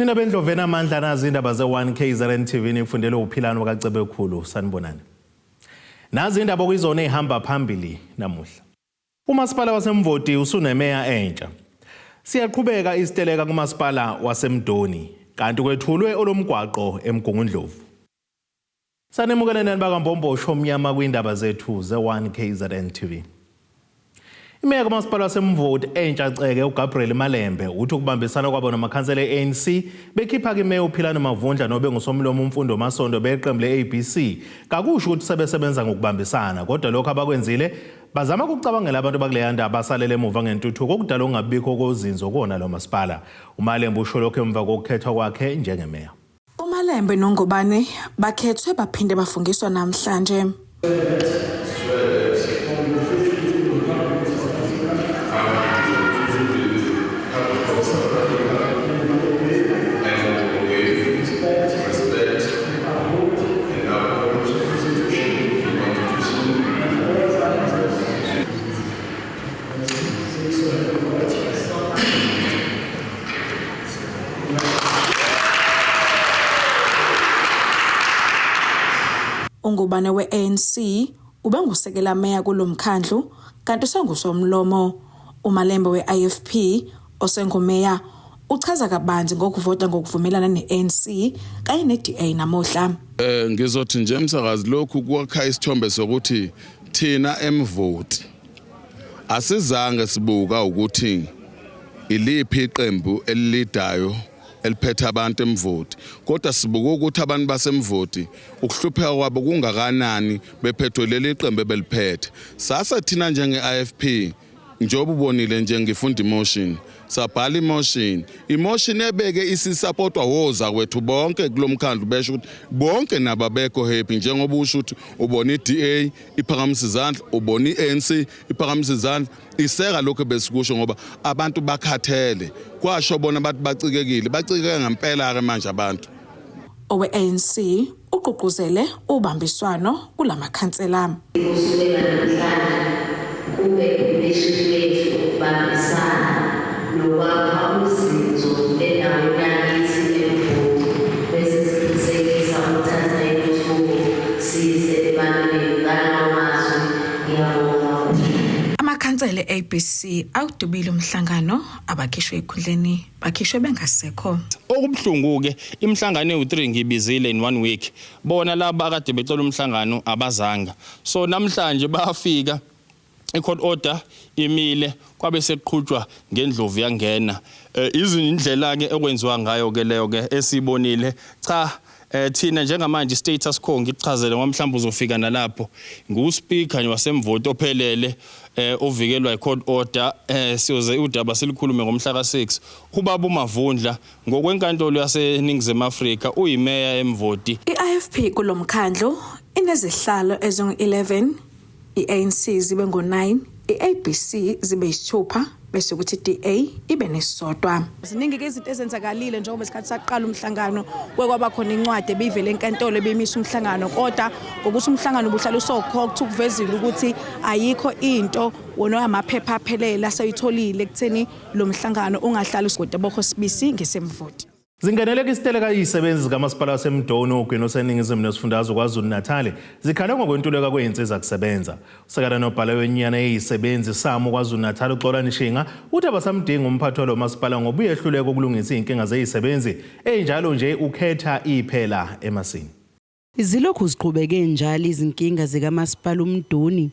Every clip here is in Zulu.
Nina bendlovena amandla nazi indaba ze1 KZN TV nifundele uphilano kaCebekhulu sanibonani. Nazi indaba okuyizona ehamba phambili namuhla. Umasipala waseMvoti usunemeya entsha. Siyaqhubeka isiteleka kumasipala waseMdoni kanti kwethulwe olomgwaqo eMgungundlovu. Sanemukele nani bakambombosho omnyama kwindaba zethu ze1 KZN TV. Imeya kamasipala waseMvoti entsha ceke uGabriel Malembe uthi ukubambisana kwabo namakhansela eANC bekhipha imeya uPhilani Mavundla nobe ngusomlomo umfundo masondo beqembu leABC kakusho ukuthi sebesebenza ngokubambisana kodwa lokho abakwenzile bazama ukucabangela abantu bakuleya ndaba basalele emuva ngentuthuko okudala ongabikho kozinzo kona lo masipala. uMalembe usho lokho emva kokukhethwa kwakhe njengemeya. uMalembe noNgobane bakhethwe baphinde bafungiswa namhlanje. uNgobane we-ANC ubengusekela meya kulomkhandlu kanti usengusomlomo. uMalembe we-IFP osengumeya uchaza kabanzi ngokuvota ngokuvumelana ne-ANC kanye ne-DA namuhla. Ngizothi nje umsakazi lokhu kwakha isithombe sokuthi thina eMvoti asizange sibuka ukuthi iliphi iqembu elilidayo eliphethe abantu eMvoti kodwa sibuka ukuthi abantu baseMvoti ukuhlupheka kwabo kungakanani bephethwe leli qembu beliphethe. Sasa thina njenge-IFP njengoba ubonile nje ngifunda emotion sabhala emotion ebeke isisupportwa woza kwethu bonke kulomkhandlu besho ukuthi bonke nababekho happy njengoba usho ukuthi ubona iDA iphakamisa izandla ubona iANC iphakamisa izandla iseka lokho besikusho ngoba abantu bakhathele kwasho bona abantu bacikeke ngempela ke manje abantu. owe-ANC uqhuquzele ubambiswano kulamakhansela. Kusukela namhlanje kube uneshilethu ukubambisana nokwakha uzinzo endaweni yakithi eMvoti bese siqinisekisa ukuthatha intuthuko size ebantwini ngalawo mazwi. Ngiyabonga. Amakhansela e-ABC awudubile umhlangano abakhishwe ekhundleni bakhishwe bengasekho. Okubhlungu-ke imihlangano ewu-3 ngibizile in 1 week bona laba akade becela umhlangano abazanga. So namhlanje bafika i-court order imile kwabe seqhutshwa ngendlovu yangena. Izindlela-ke ekwenziwa ngayo-ke leyo-ke esibonile cha thina njengamanje status quo ngichazele ngoba mhlawumbe uzofika nalapho nguSpeaker waseMvoti ophelele ovikelwa i-court order siyoze udaba silikhulume ngomhla ka6 ubaba uMavundla ngokwenkantolo yaseNingizimu Afrika uyimeya eMvoti. I-IFP kulomkhandlu inezihlalo ezingu-11, i-ANC zibe ngo-9, i-ABC zibe yisithupha bese kuthi DA ibe nesodwa. Ziningi izinto ezenzakalile njengoba isikhathi saqala umhlangano kwaba khona incwadi ebivele enkantolo ebemisa umhlangano kodwa ngokuthi umhlangano ubuhlala usokhokutha ukuvezile ukuthi ayikho into wona amaphepha aphelele asayitholile ekutheni lo mhlangano ungahlali usigodwa bokho sibisi ngesemvoti. Zingeneleka isiteleka izisebenzi zikamasipala waseMdoni ogwini oseningizimu nesifundazwe KwaZulu-Natal zikhala ngokwentuleka kwey'nsiza kusebenza. Usekela nobhala wenyana eyisebenzi Samu KwaZulu-Natal uXolani Shinga uthi abasamdinga umphathi walo masipala ngoba uyehluleka ukulungisa iy'nkinga zeyisebenzi enjalo nje ukhetha iphela emasini. Zilokhu ziqhubeke njalo izinkinga zikamasipala uMdoni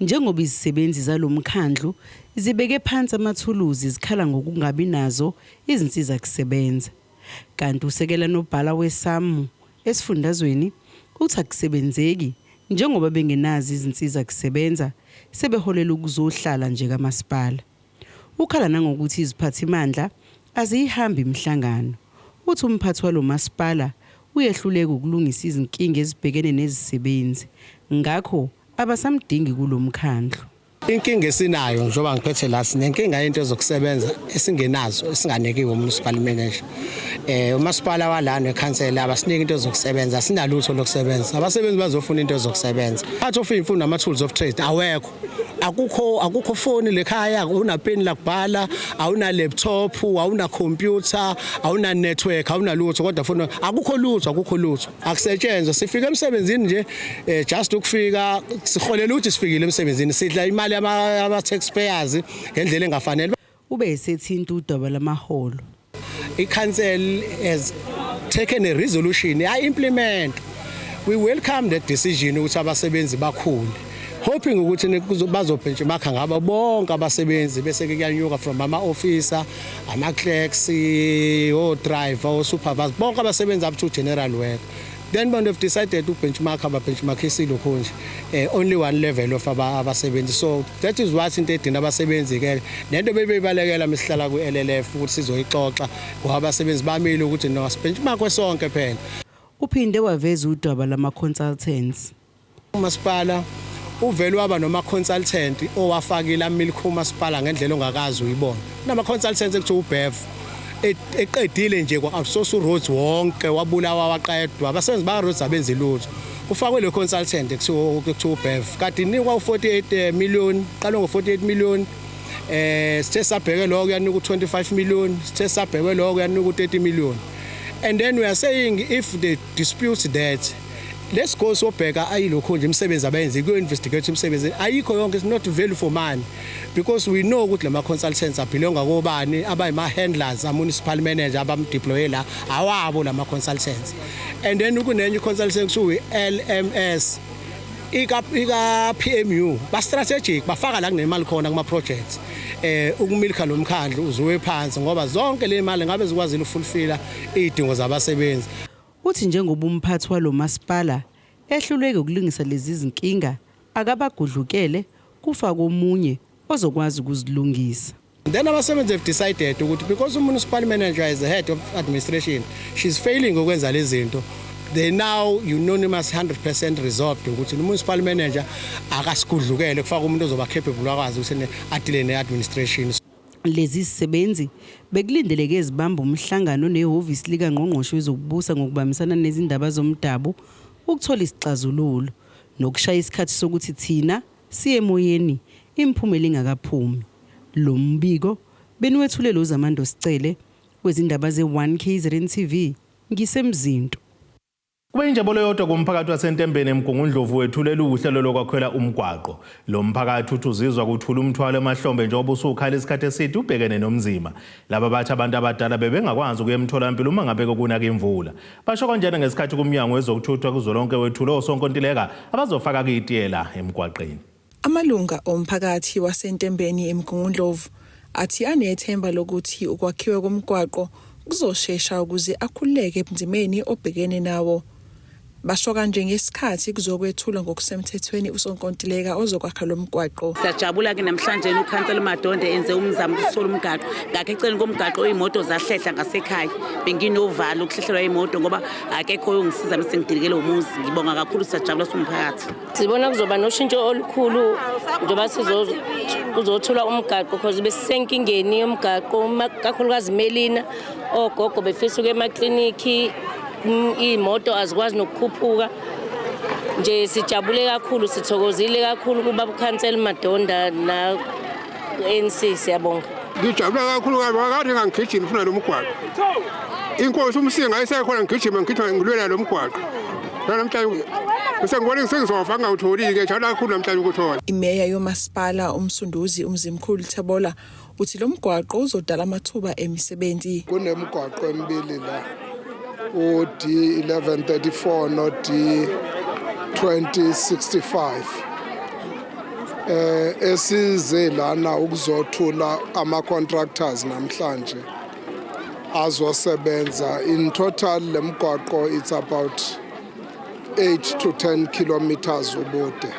njengoba izisebenzi zalomkhandlu zibeke phansi amathuluzi zikhala ngokungabi nazo izinsiza kusebenza. Kanti usekela nobhala weSamu esifundazweni uthi akusebenzeki njengoba bengenazi izinsiza kusebenza sebeholela ukuzohlala nje kamasipala. Ukhala nangokuthi iziphathimandla aziyihambi imihlangano. Uthi umphathi walo masipala uyehluleka ukulungisa izinkinga ezibhekene nezisebenzi ngakho abasamdingi kulomkhandlu. Inkinga esinayo njengoba ngiphethe la sinenkinga yento zokusebenza esingenazo esinganekiwe uMunicipal Manager. uMasipala walana eKhansela abasinike into zokusebenza sinalutho lokusebenza. Abasebenzi bazofuna into zokusebenza. Athi ofika imfundo nama tools of trade awekho. akukho phone lekhaya awuna pen lakubhala awuna laptop awuna computer awuna network awuna lutho kodwa phone akukho lutho akusetshenzwa sifika emsebenzini nje just ukufika siholela ukuthi sifikile emsebenzini sidla imali aba taxpayers ngendlela engafanele ube esethinta udaba lamaholo i-council has taken a resolution implement. We welcome that decision ukuthi abasebenzi bakhule hoping ukuthi bazo-benchmark ngaba bonke abasebenzi bese kuyanyuka from ama-officer ama-clerks o-driver o-supervisor bonke abasebenzi up to general work. Then when they've decided to benchmark benchmarkisile konje only one level of abasebenzi. So that is what into edina abasebenzi ke nento bebebalekela misihlala ku-LLF ukuthi sizoyixoxa ngoba abasebenzi bamile ukuthi no benchmark kwesonke phela. Uphinde waveza udaba lama-consultants. Umasipala uvele waba noma-consultant owafakile amilk umasipala ngendlela ongakazi uyibona. Nama-consultants ekuthiwa uBev eqedile nje kwa-outsource roads wonke wabulawa waqedwa abasebenzi baka-roads abenzi lutho. Kufakwe le consultant ekuthiwa uBev kade inikwa u-48 million qala ngo-48 million sithe sabheke lokho yanika u-25 million sithe sabheke lokho yanika u-30 million. And then we are saying if they dispute that, let's go sobheka ayilokho nje imsebenzi abayenzi ku-investigate imsebenzi ayikho yonke it's not value for money because we know ukuthi lama consultants abelonga kobani abayima-handlers a-municipal manager abamdeploye la awabo lama consultants. And then kunenye i-consultant kuthiwa LMS ika-PMU ba-strategic bafaka la kunemali khona kuma-projects ukumilika lo mkhandlu uzuwe phansi ngoba zonke le mali ngabe zikwazile ukufulfilla iy'dingo zabasebenzi. Uthi njengoba umphathi walo masipala ehluleke ukulungisa lezi zinkinga akabagudlukele kufa komunye ozokwazi ukuzilungisa. Then abasebenzi have decided ukuthi because municipal manager is the head of administration she's failing ukwenza lezi zinto they now unanimous 100% resolved ukuthi municipal manager akasigudlukele kufaka umuntu ozoba capable akwazi ukuthi adile ne-administration. Lezi zisebenzi bekulindeleke ezibamba umhlangano nehhovisi lika ngqongqoshe wezokubusa ngokubambisana nezindaba zomdabu ukuthola isixazululo nokushaya isikhathi sokuthi thina siye emoyeni imphumela ingakaphumi. Lo mbiko beniwethulela uZamando Sicele wezindaba ze1 KZN TV ngisemzinto. Kube injabulo yodwa kumphakathi waseNtembeni eMgungundlovu wethulela uhlelo lokwakhela umgwaqo. Lo mphakathi uthi uzizwa kuthula umthwalo emahlombe njengoba usukhala isikhathi eside ubhekene nomzima. Laba bathi abantu abadala bebengakwazi ukuya emtholampilo uma ngabe kunaka imvula. Basho kanjena ngesikhathi kumnyango wezokuthuthwa kuzolonke wethulo osonkontileka abazofaka kuyitiyela emgwaqeni. Amalunga omphakathi waseNtembeni eMgungundlovu athi anethemba lokuthi ukwakhiwa komgwaqo kuzoshesha ukuze akhululeke ebunzimeni obhekene nawo. Basho kanje ngesikhathi kuzokwethula ngokusemthethweni usonkontileka ozokwakha lo mgwaqo. Siyajabula ke namhlanje uKhansela Madonde enze umzamo ukuthola umgwaqo. Ngakho eceleni komgwaqo imoto zahlehla ngasekhaya. Benginovalo ukuhlehlelwa imoto ngoba akekho ongisiza bese ngidilikele umuzi. Ngibonga kakhulu siyajabula somphakathi. Sibona kuzoba noshintsho olukhulu njengoba kuzothula umgwaqo because besisenkingeni yomgwaqo kakhulukazi Melina ogogo befisa ukuya emakliniki imoto azikwazi nokukhuphuka nje sijabule kakhulu sithokozile kakhulu kuba uKhansela Madonda na ANC siyabonga. Ngijabule kakhulu ngoba kade ngangigijima ufuna lo mgwaqo. Inkosi umsinga ayisekhona ngigijima ngilwela lo mgwaqo. Namhlanje usengibona sengizofa ngawutholi ke njalo kakhulu namhlanje ukuthola. Imeya yomasipala umsunduzi umzimkhulu Thebola uthi lo mgwaqo uzodala amathuba emisebenzi. Kunemigwaqo emibili la D1134 no D2065 esize lana ukuzothula ama-contractors namhlanje azosebenza. In total lemgwaqo it's about 8 to 10 kilometers ubude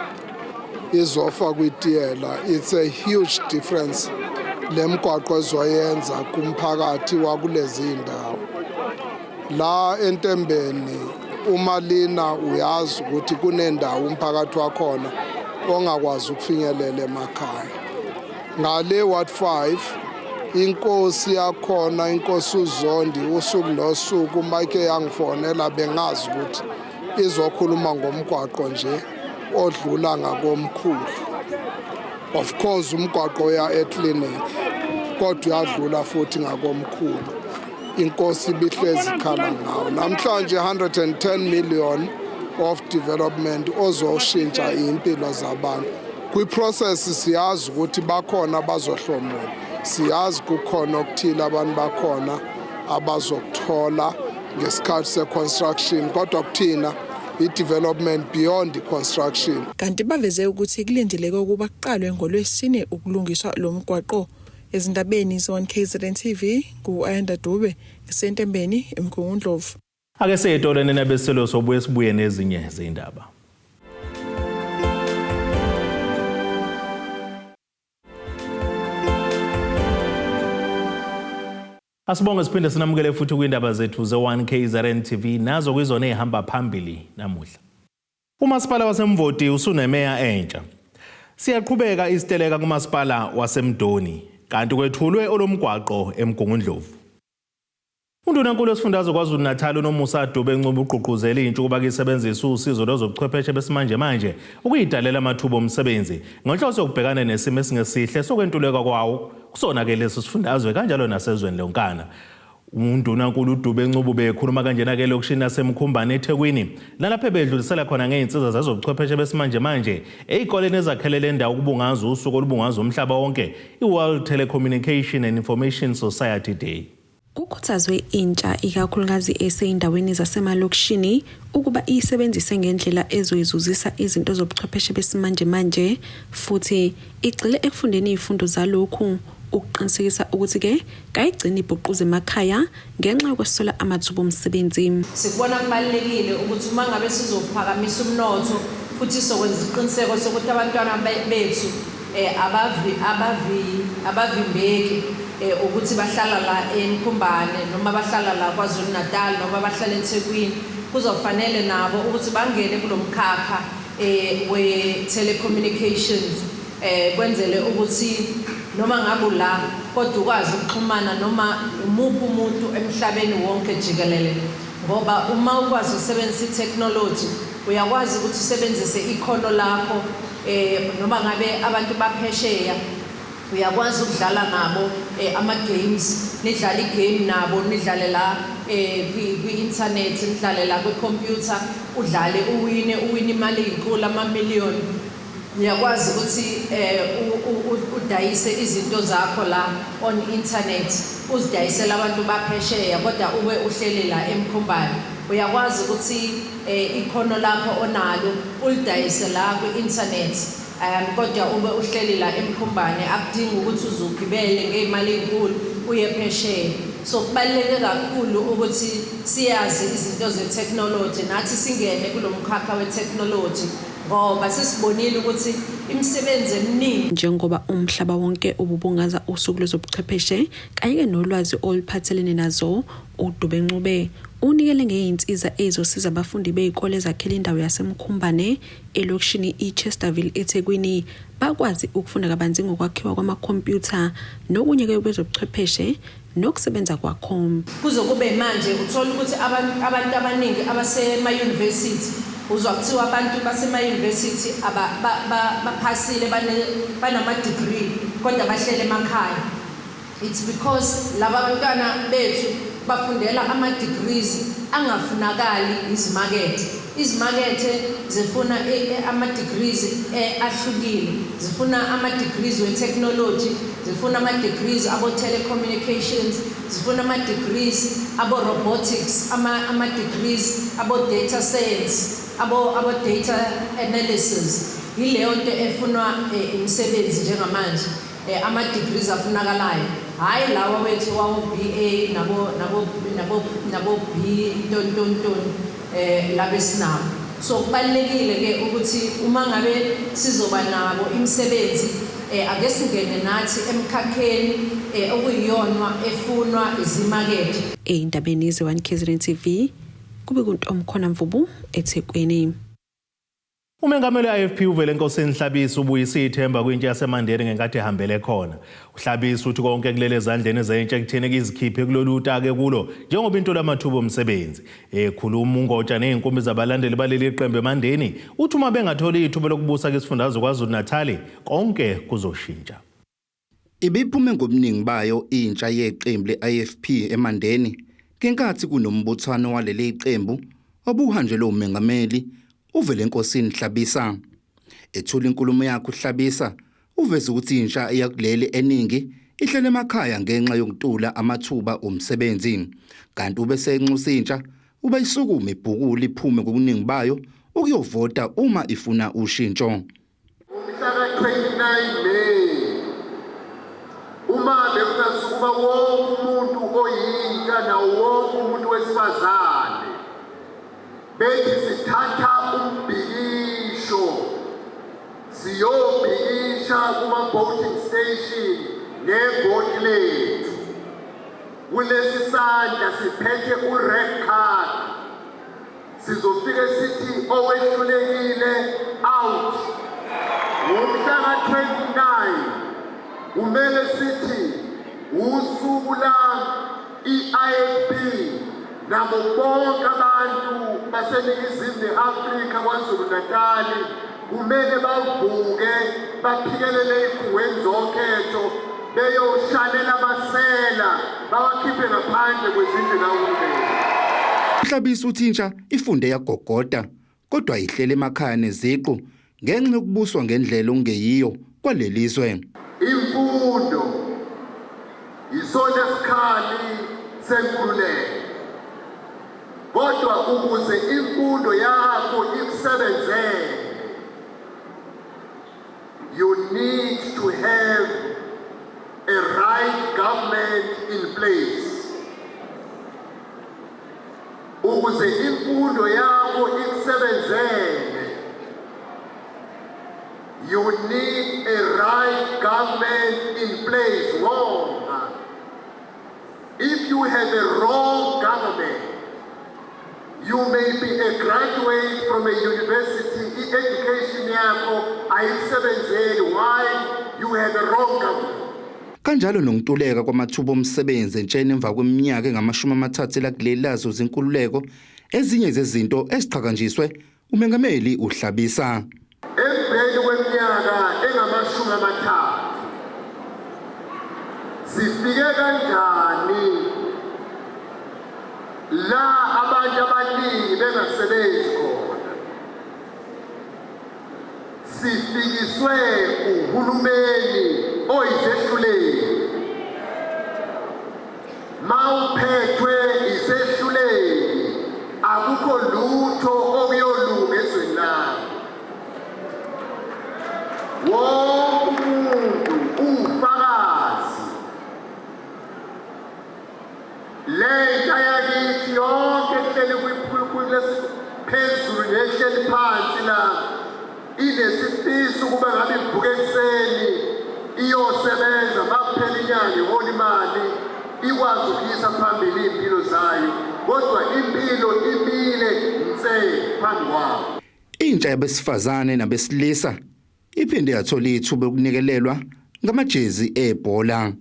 izofa kwitiyela. It's a huge difference lemgwaqo ezoyenza kumphakathi wakulezi indawo. La eNtembeni umalina uyazi ukuthi kunendawo umphakathi wakhona ongakwazi ukufinyelela emakhaya. Ngale Ward 5 inkosi yakhona inkosi uZondi usuku nosuku Mike yangifonela bengazi ukuthi izokhuluma ngomgwaqo nje odlula ngakomkhulu. of course umgwaqo uya eclinic kodwa uyadlula futhi ngakomkhulu inkosi ibihlezi ikhala ngawo namhlanje 110 million of development ozoshintsha impilo zabantu kwi-process siyazi ukuthi bakhona abazohlomula siyazi kukhona okuthile abantu bakhona abazokuthola ngesikhathi se-construction kodwa kuthina i-development beyond construction. Kanti baveze ukuthi kulindeleke ukuba kuqalwe ngoLwesine ukulungiswa lo mgwaqo. Ezindabeni ze-1KZN TV ku-Ayanda Dube eSentembeni eMgungundlovu. Ake seyitolene nabeselo sobuye sibuye nezinye zindaba. Asibonge siphinde sinamukele futhi kwindaba zethu ze-1KZN TV nazo kwizona ehamba phambili namuhla. Umasipala waseMvoti usunemeya entsha. Siyaqhubeka isiteleka kumasipala waseMdoni kanti kwethulwe olomgwaqo eMgungundlovu. Undunankulu wesifundazwe KwaZulu-Natal uNomusa Dube Ncube ugqugquzela intsha ukuba isebenzise usizo lwezobuchwepheshe besimanje manje ukuyidalela amathuba omsebenzi ngenhloso yokubhekana nesimo esingesihle sokwentuleka kwawo kusona ke lesi sifundazwe kanjalo nasezweni lonkana. Undunankulu uDube Ncube bekhuluma kanjena ke lokishini naseMkhumbane eThekwini lalapha bedlulisela khona ngeinsiza zezobuchwepheshe besimanje manje ezikoleni ezakhelele indawo ukubungaza usuku olubungaza umhlaba wonke iWorld Telecommunication and Information Society Day. Kukhuthazwe intsha ikakhulukazi eseyindaweni zasemalokishini ukuba isebenzise ngendlela ezoyizuzisa izinto zobuchwepheshe besimanje manje futhi igxile ekufundeni izifundo zalokhu ukuqinisekisa ukuthi ke kayigcina ibhuquze emakhaya ngenxa yokwesola amathuba omsebenzi. Sikubona kubalekile ukuthi uma ngabe sizophakamisa umnotho futhi sokwenza iqiniseko sokuthi abantwana bethu abavimbeki ukuthi bahlala la eMkhumbane noma bahlala la KwaZulu-Natal noma bahlala eThekwini kuzofanele nabo ukuthi bangene kulomkhakha we-telecommunications kwenzele ukuthi noma ngabe la kodwa ukwazi ukuxhumana noma umuphi umuntu emhlabeni wonke jikelele ngoba uma ukwazi ukusebenzisa i-technology uyakwazi ukuthi usebenzise ikhono lakho noma ngabe abantu baphesheya uyakwazi ukudlala nabo ama-games nidlala i-game nabo nidlale la kwi-internet nidlale la kwi-computer udlale uwine imali eyinkulu ama-million uyakwazi ukuthi udayise izinto zakho la on internet uzidayisela abantu baphesheya kodwa ube uhlele la eMkhumbane uyakwazi ukuthi ikhono lakho onalo ulidayise la kwi-internet kodwa ube uhleli la eMkhumbane akudingi ukuthi uzugibele ngeimali ezinkulu uye phesheya. So kubaluleke kakhulu ukuthi siyazi izinto ze-technology nathi singene kulomkhakha we-technology ngoba sesibonile ukuthi imisebenzi eminingi njengoba umhlaba wonke ububungaza usuku lwezobuchwepheshe kanye nolwazi oluphathelene nazo. uDube Ncube unikele ngeinsiza ezosiza abafundi bezikole ezakhela indawo yaseMkhumbane elokishini iChesterville eThekwini bakwazi ukufunda kabanzi ngokwakhiwa kwamakhompyutha nokunyeke kwezobuchwepheshe nokusebenza kwakho. Kuzokube manje uthola ukuthi abantu abaningi abasema-university uzwa kuthiwa abantu basema-university baphasile banama-degree kodwa bahlele emakhaya. It's because laba bantwana bethu bafundela ama-degrees angafunakali izimakethe. Izimakethe zifuna ama-degrees ahlukile, zifuna ama-degrees we-technology, zifuna ama-degrees abo-telecommunications, zifuna ama-degrees abo-robotics, ama-degrees abo-data science, abo-data analysis. Yileyo nto efunwa imisebenzi njengamanje ama-degrees afunakalayo. Hayi lawa wethu wawo-BA nabo-B ntontontoni labesinawo. So kubalulekile ke ukuthi uma ngabe sizoba nabo imisebenzi ake singene nathi emkhakheni okuyiyona efunwa izimakethe. Ey'ndabeni ze-1KZN TV kube kuNtomkhona Mvubu eThekwini. Umengameli we-IFP uVelenkosini Hlabisa ubuyise ithemba kwintsha yaseMandeni ngenkathi ehambele khona. uHlabisa uthi konke kulele ezandleni zentsha ekutheni izikhiphe kulolu utake kulo njengoba into lamathuba omsebenzi. Ekhuluma uNgotsha nezinkumbi zabalandeli baleli qembu eMandeni uthi uma bengatholi ithuba lokubusa kwesifundazwe KwaZulu-Natal konke kuzoshintsha. Ibiphume ngobuningi bayo intsha yeqembu le-IFP eMandeni ngenkathi kunombuthano waleli qembu obuhanjelwe umengameli uVelenkosini Hlabisa. Ethula inkulumo yakhe uHlabisa uveza ukuthi intsha yakuleli eningi ihlele emakhaya ngenxa yokuntula amathuba omsebenzi. Kanti ubese enxusa intsha ube isukuma ibhukula iphume ngobuningi bayo ukuyovota uma ifuna ushintsho. Umhlaka 29 May uma bekusukuma wonke umuntu oyintsha nawo wonke umuntu wesifazane bethi sithatha umbhikisho siyobhikisha kuma-voting station nevoti lethu. Kulesi sandla siphethe u-red card. Sizofike sithi owehlulekile out. Ngomhlaka 29 kumele sithi usuku la i-IFP nabo bonke abantu baseNingizimu Afrika KwaZulu-Natal kumele bavuke baphikelele ezikhungweni zokhetho beyoshalela amasela bawakhiphe ngaphandle kwezindlu kahulumeni. uHlabisa uthi intsha ifunde yagogoda kodwa ihlele emakhaya neziqu ngenxa yokubuswa ngendlela ongeyiyo kwalelizwe. Imfundo isona sikhali senkululeko. Kodwa ukuze imfundo yakho ikusebenzele you need to have a right government in place. Ukuze imfundo yakho ikusebenzele you need a right government in place. Wrong. If you have a wrong government, you may be a graduate from a university, education yakho ayisebenzeli. Why? You have a wrong government. Kanjalo nokuntuleka kwamathuba omsebenzi entsheni emva kweminyaka engama-30 lakuleli lazo zinkululeko ezinye zezinto eziqhakanjiswe umengameli uHlabisa. Emveni kweminyaka engama-30 sifike kanjani la abantu abaningi bengasebenzi khona? Sifikiswe uhulumeni oyisehluleli. Mawuphethwe isehluleli akukho lutho okuyolunga ezweni lakho. Wonke umuntu ufakazi. Lenta yakithi yonke ehleli phezulu nehleli phansi la inesifiso ukuba ngabe ivuke ekuseni iyosebenza makuphela inyanga ihola imali ikwazi ukuyisa phambili impilo zayo, kodwa impilo imile nse phambi kwabo. Intsha yabesifazane nabesilisa iphinde yathola ithuba lokunikelelwa ngamajezi ebhola.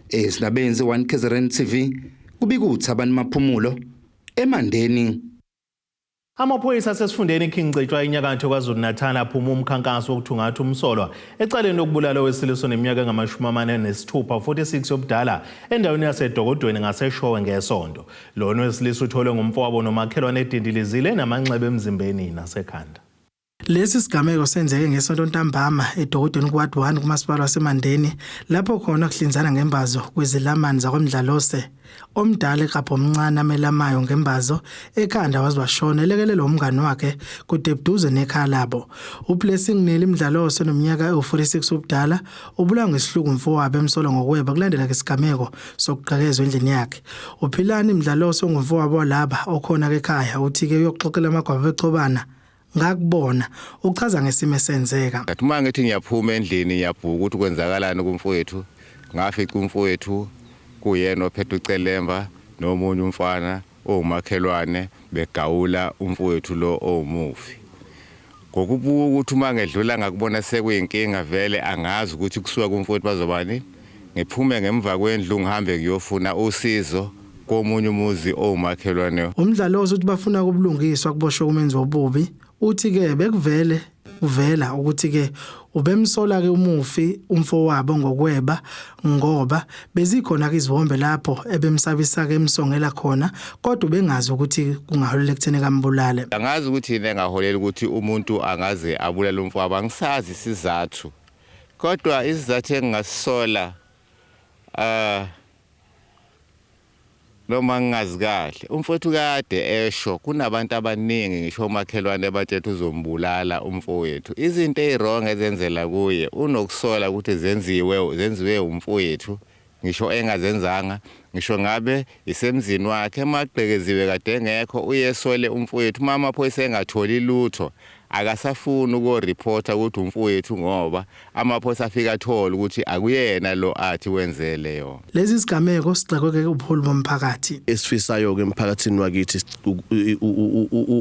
Esinabenze 1 KZN TV kubika uThabani Maphumulo eMandeni. Amaphoyisa asesifundeni iKingcetshwa inyakatho KwaZulu-Natal aphuma umkhankaso wokuthungatha umsolwa ecaleni lokubulala wesilisa neminyaka engama-46 46 yobudala endaweni yaseDokodweni ngaseShowe ngeSonto. Lona wesilisa utholwe ngumfowabo nomakhelwane edindilizile namanxeba emzimbeni nasekhanda. Lesi sigameko senzeke ngeSonto ntambama eDokodweni kuWard 1 kumasipala waseMandeni lapho khona kuhlinzana ngembazo kwezilamani zakwamdlalose. Omdala eqapha omncane amelamayo ngembazo ekhanda wazwashona elekelelo umngane wakhe kudebuduze nekhaya labo. uBlessing Neli Mdlalose nomnyaka u46 ubudala ubulawa ngesihluku umfowabo emsolo ngokweba kulandela ngesigameko sokuqhakezwa endlini yakhe. uPhilani Mdlalose ongumfowabo laba okhona ekhaya uthi ke uyoxoxela amagwava ecobana ngakubona uchaza ngesimo esenzeka. Ngathi uma ngithi ngiyaphuma endlini ngiyabhuka ukuthi kwenzakalani kumfowethu, ngafica umfowethu kuyena ophethe ucelemba nomunye umfana omakhelwane begawula umfowethu lo omufi. ngokubuka ukuthi uma ngedlula ngakubona sekuyinkinga vele angazi ukuthi kusuka kumfowethu bazobani ngiphume ngemva kwendlu ngihambe kuyofuna usizo komunye umuzi omakhelwane. Umdlalozi uthi bafuna kubulungiswa kuboshwe kumenzi obubi uthi ke bekuvele uvela ukuthi ke ubemsola ke umufi umfowabo ngokweba ngoba bezikhona ke izivombe lapho ebemsabisa ke emsongela khona kodwa bengazi ukuthi kungaholela ekutheni kambulale. Angazi ukuthi yini engaholela ukuthi umuntu angaze abulale umfowabo angisazi isizathu kodwa isizathu engasisola noma ngingazi kahle umfowethu kade esho kunabantu abaningi ngisho umakhelwane abathethe uzombulala umfowethu izinto ezirong ezenzela kuye unokusola ukuthi zenziwe umfowethu ngisho engazenzanga ngisho ngabe isemzini wakhe emaqhekeziwe kade engekho uyesole umfowethu mama phoyisa engatholi lutho akasafuni ukureport ukuthi umfowethu ngoba amaphoyisa afika athola ukuthi akuyena lo athi wenzele yona. Lezi sigameko sigxekwe ke ubuholi bomphakathi. Esifisayo ke emphakathini wakithi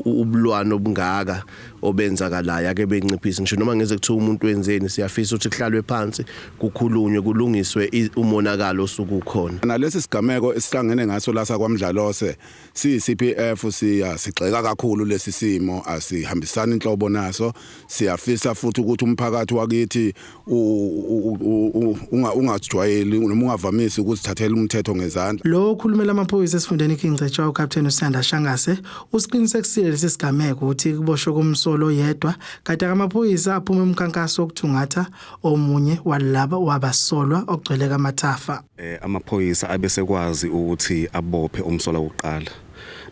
ubulwano obungaka obenzakalayo ake benciphise ngisho noma ngeze kuthiwa umuntu wenzeni siyafisa ukuthi kuhlalwe phansi kukhulunywe kulungiswe umonakalo osukukhona. Nalesi sigameko esihlangene ngaso la sakwamdlalose CPF sigxeka kakhulu lesi simo asihambisani inhlobo bonaso siyafisa futhi ukuthi umphakathi wakithi ungajwayeli noma ungavamisi ukuzithathela umthetho ngezandla. Lo ukhulumela amaphoyisa esifundeni King Cetshwa uCaptain Usanda Shangase usiqinisekisile lesi sigameko ukuthi kuboshwe kumsolo yedwa kade amaphoyisa aphuma emkhankaso wokuthungatha omunye walaba wabasolwa ogcwele kamathafa. Amaphoyisa abesekwazi ukuthi abophe umsolo wokuqala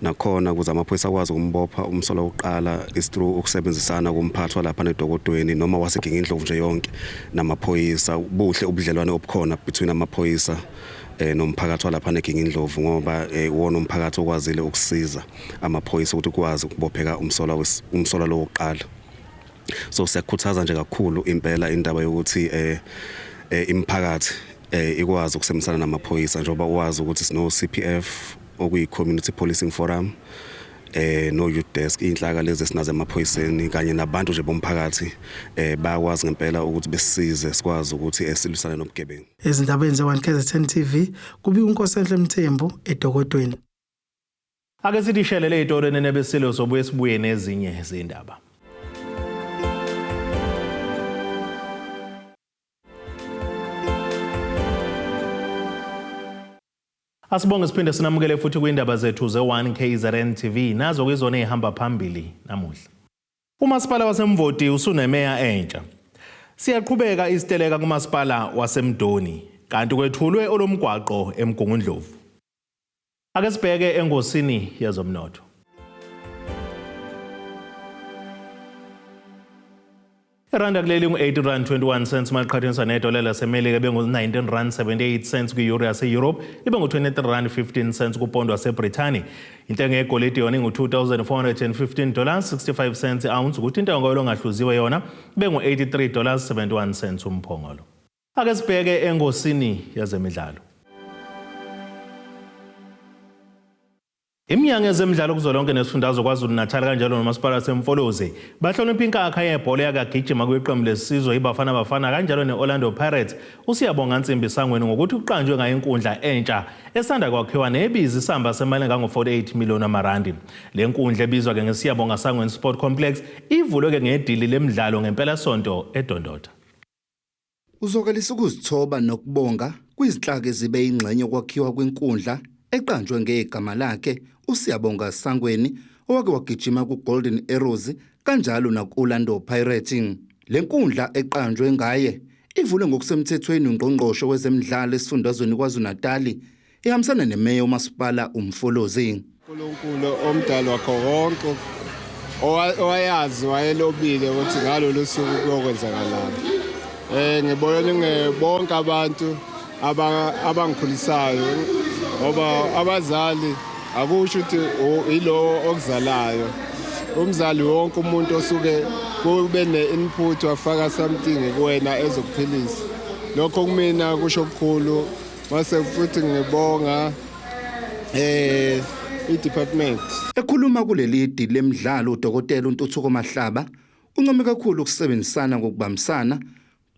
nakhona ukuze amaphoyisa akwazi ukumbopha umsolo wokuqala is through ukusebenzisana kumphathwa lapha nedokodweni noma waseGingindlovu nje yonke namaphoyisa buhle ubudlelwane obukhona between amaphoyisa nomphakathi lapha neGingindlovu ngoba wona umphakathi okwazile ukusiza amaphoyisa ukuthi ukwazi ukubopheka umsolo lo wokuqala. So siyakhuthaza nje kakhulu impela indaba yokuthi imphakathi ikwazi ukusebenzisana namaphoyisa njengoba ukwazi ukuthi sino CPF okuyi Community Policing Forum no youth desk inhlaka lezi sinazo emaphoyiseni kanye nabantu nje bomphakathi bayakwazi ngempela ukuthi besisize sikwazi ukuthi silusane nobugebengu. Ezindabeni ze1KZN TV kubi uNkosenhle Mthembu edokodweni. Ake sidishelele itori nenebesilo sobuye sibuye nezinye izindaba. Asibonge siphinde sinamukele futhi kwindaba zethu ze1KZN TV nazo kwizona ehamba phambili namuhla. Umasipala waseMvoti usunemeya entsha. Siyaqhubeka isiteleka kumasipala waseMdoni kanti kwethulwe olomgwaqo eMgungundlovu. Ake sibheke engosini yezomnotho. Iranda kuleli ngu-R80.21 maqhathaniswa nedola laseMelika bengu-R19.78 kwi-euro yase-Europe ibe ngu-R20.15 kupondo waseBrithani. Intengo yegolide yona ingu-$2,415.65 ounce ukuthi intengo yolongahluziwe yona ibe ngu-$83.71 umphongolo. Ake sibheke engosini yezemidlalo. Iminyango yezemidlalo kuzolonke nesifundazwe KwaZulu-Natal kanjalo nomasipala waseMfolozi bahlonipha inkakha yebhola yakagijima kwiqembu lesizwe iBafana Bafana kanjalo neOrlando Pirates uSiyabonga Nsimbi Sangweni ngokuthi kuqanjwe ngayo inkundla entsha esanda kwakhiwa nebiza isamba semali engango-48 million amarandi. Le nkundla ebizwa ke ngeSiyabonga Sangweni Sport Complex ivulwe ke ngedili lemidlalo ngempela sonto eDondota. Uzokalisa ukuzithoba nokubonga kwizinhlaka ezibe ingxenye kwakhiwa kwinkundla eqanjwe ngegama lakhe uSiyabonga Sangweni owake wagijima kuGolden Arrows kanjalo nakuOrlando Pirates. Le nkundla eqanjwe ngaye ivule ngokusemthethweni ungqongqosho wezemidlalo esifundazweni KwaZulu-Natal ehambisana nemeya uMasipala uMfolozi. uNkulunkulu omdali wakho wonke owayazi wayelobile ukuthi ngalolu suku kuyokwenzakalana. Ngibona ngebonke abantu abangikhulisayo ngoba abazali akusho ukuthi ilo okuzalayo. Umzali wonke umuntu osuke kube ne-input wafaka something kuwena ezokuphilisa. Lokho kumina kusho okukhulu mase futhi ngibonga i-department. Ekhuluma kuleli dili lemidlalo uDokotela uNtuthuko Mahlaba uncome kakhulu ukusebenzisana ngokubambisana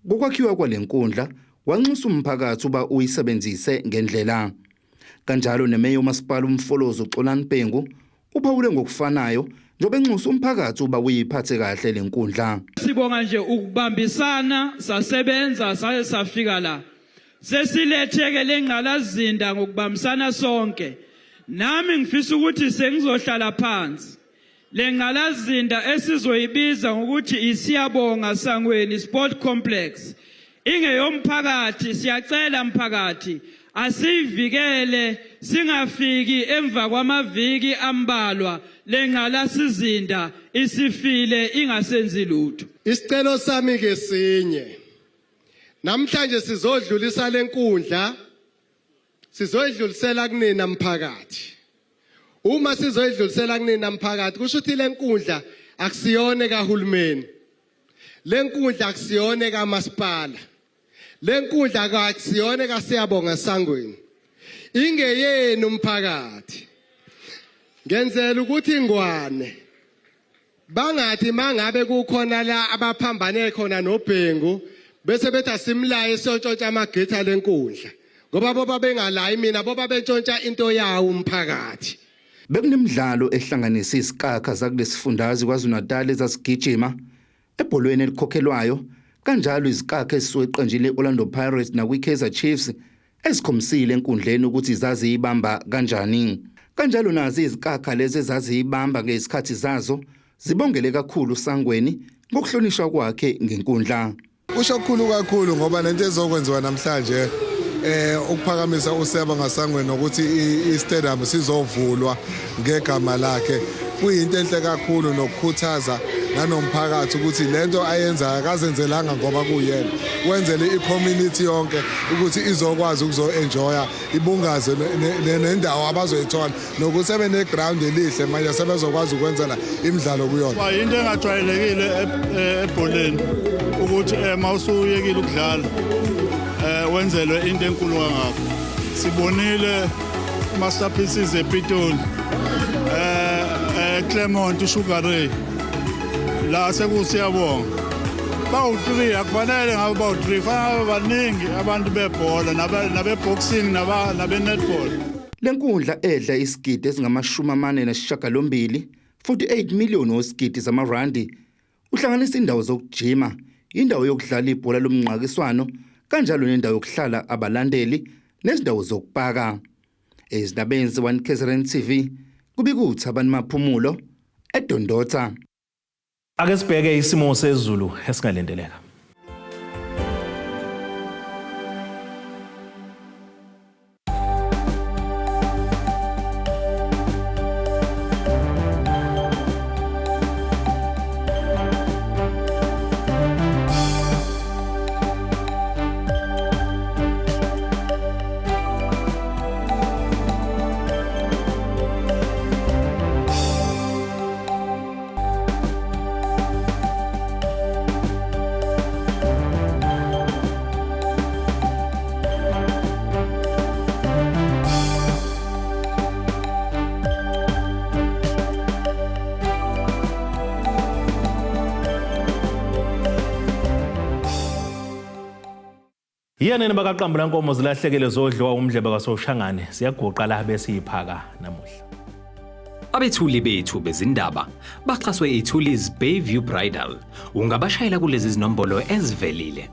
ngokwakhiwa kwalenkundla wanxusa umphakathi uba uyisebenzise ngendlela. Kanjalo nemeya uMasipala uMfolozi uXolani Bhengu uphawule ngokufanayo njobe enxusa umphakathi uba uyiphathe kahle lenkundla. Sibonga nje ukubambisana sasebenza saye safika la. Sesiletheke lengqalazinda ngokubambisana sonke. Nami ngifisa ukuthi sengizohlala phansi. Lengqalazinda esizoyibiza ngokuthi isiyabonga Sangweni Sport Complex. Ingeyomphakathi siyacela umphakathi asivikele singafiki emva kwamaviki ambalwa lengqalasizinda isifile ingasenzi lutho. Isicelo sami ke sinye. Namhlanje sizodlulisa lenkundla sizoyidlulisela kunina mphakathi. Uma sizoyidlulisela kunina mphakathi kusho ukuthi lenkundla akusiyone kahulumeni. Lenkundla akusiyone kaMasipala. Lenkundla akusiyone kaSiyabonga Sangweni. Ingeyenu umphakathi. Ngenzela ukuthi ingwane bangathi mangabe kukhona la abaphambane khona noBhengu bese bethi asimlaye siyotshontsha amagetha lenkundla ngoba boba bengalayi mina boba betshontsha into yawo umphakathi. Bekunemidlalo ehlanganisa isikakha zakulesifundazwe KwaZulu-Natal ezasigijima ebholweni elikhokhelwayo kanjalo izikakha ezisuke eqenjini leOrlando Pirates nakwiKaizer Chiefs esikhomisile enkundleni ukuthi izazi ibamba kanjani. Kanjalo nazi izikakha lezi ezazi ibamba ngesikhathi zazo zibongele kakhulu Sangweni ngokuhlonishwa kwakhe ngenkundla. Usho kakhulu ngoba lento ezokwenziwa namhlanje ukuphakamisa uSiyabonga Sangweni ukuthi istadium sizovulwa ngegama lakhe kuyinto enhle kakhulu nokukhuthaza nanomphakathi ukuthi lento ayenzayo akazenzelanga ngoba kuyena wenzele icommunity yonke ukuthi izokwazi ukuzo-enjoya ibungaze nendawo abazoyithola nokuthi sebeneground elihle manje sebezokwazi ukwenzela imidlalo kuyona. Into engajwayelekile ebholeni ukuthi mawusuyekile ukudlala wenzelwe into enkulu kangaka. Sibonile masterpieces ePitoli Clermont uSugar Ray la sekusiyabonga bawu3 akufanele ngabe bawu3 fanele baningi abantu bebhola nabeboxing nabenetball. Lenkundla edla isigidi esingama-48 futhi 8 million osigidi zamarandi uhlanganisa indawo zokujima, indawo yokudlala ibhola lomnqakiswano kanjalo nendawo yokuhlala abalandeli nezindawo zokupaka. Ezindabeni ze-One KZN TV kubikuthi abantu maphumulo eDondotha. Ake sibheke isimo sezulu esingalindeleka. Yena nabaqambula nkomo zilahlekele zodliwa umdlebe kaSoshangane siyagoqa la bese iphaka namuhla. Abethuli bethu bezindaba baxhaswe iThulis Bayview Bridal. Ungabashayela kulezi zinombolo ezivelile.